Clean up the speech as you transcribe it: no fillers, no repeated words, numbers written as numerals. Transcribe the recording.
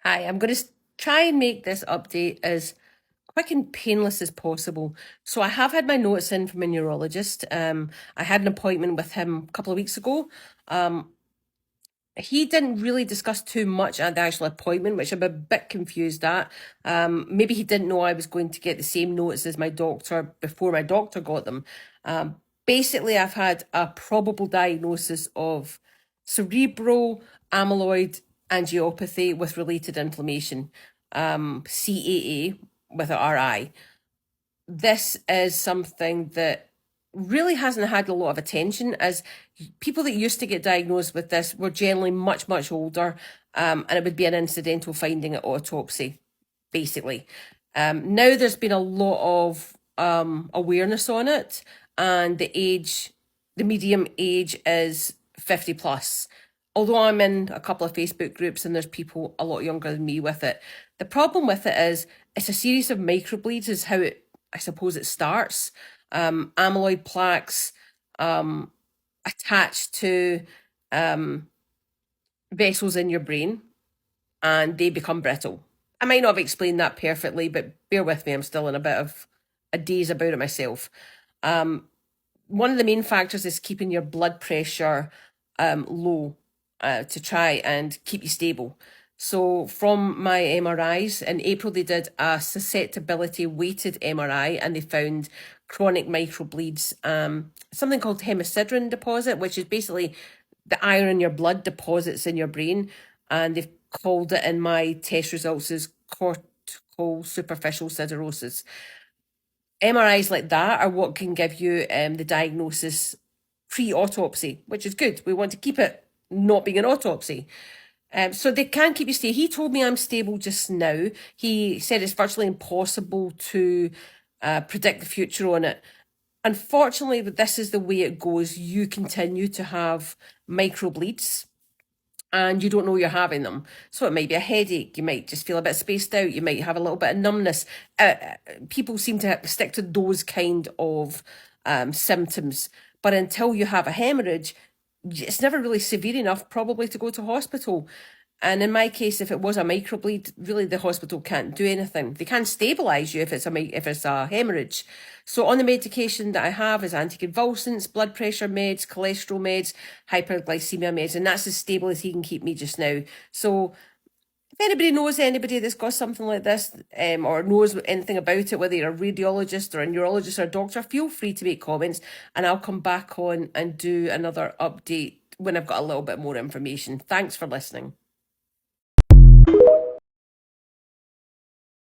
Hi, I'm going to try and make this update as quick and painless as possible. So I have had my notes in from a neurologist. I had an appointment with him a couple of weeks ago. He didn't really discuss too much at the actual appointment, which I'm a bit confused at. Maybe he didn't know I was going to get the same notes as my doctor before my doctor got them. Basically, I've had a probable diagnosis of cerebral amyloid angiopathy with related inflammation, CAA with an RI. This is something that really hasn't had a lot of attention, as people that used to get diagnosed with this were generally much older, and it would be an incidental finding at autopsy, basically. Now there's been a lot of awareness on it, and the medium age is 50 plus. Although I'm in a couple of Facebook groups and there's people a lot younger than me with it. The problem with it is it's a series of microbleeds is how I suppose it starts. Amyloid plaques attached to vessels in your brain, and they become brittle. I might not have explained that perfectly, but bear with me, I'm still in a bit of a daze about it myself. One of the main factors is keeping your blood pressure low to try and keep you stable. So from my MRIs, in April they did a susceptibility weighted MRI and they found chronic microbleeds, something called hemosiderin deposit, which is basically the iron in your blood deposits in your brain. And they've called it in my test results as cortical superficial siderosis. MRIs like that are what can give you the diagnosis pre-autopsy, which is good. We want to keep it not being an autopsy. So they can keep you stable. He told me I'm stable just now. He said it's virtually impossible to predict the future on it. Unfortunately, this is the way it goes. You continue to have microbleeds and you don't know you're having them. So it might be a headache. You might just feel a bit spaced out. You might have a little bit of numbness. People seem to stick to those kind of symptoms. But until you have a hemorrhage, it's never really severe enough probably to go to hospital. And in my case, if it was a microbleed, really the hospital can't do anything. They can stabilise you if it's a hemorrhage. So on the medication that I have is anticonvulsants, blood pressure meds, cholesterol meds, hyperglycemia meds, and that's as stable as he can keep me just now. So if anybody knows anybody that's got something like this, or knows anything about it, whether you're a radiologist or a neurologist or a doctor, feel free to make comments and I'll come back on and do another update when I've got a little bit more information. Thanks for listening.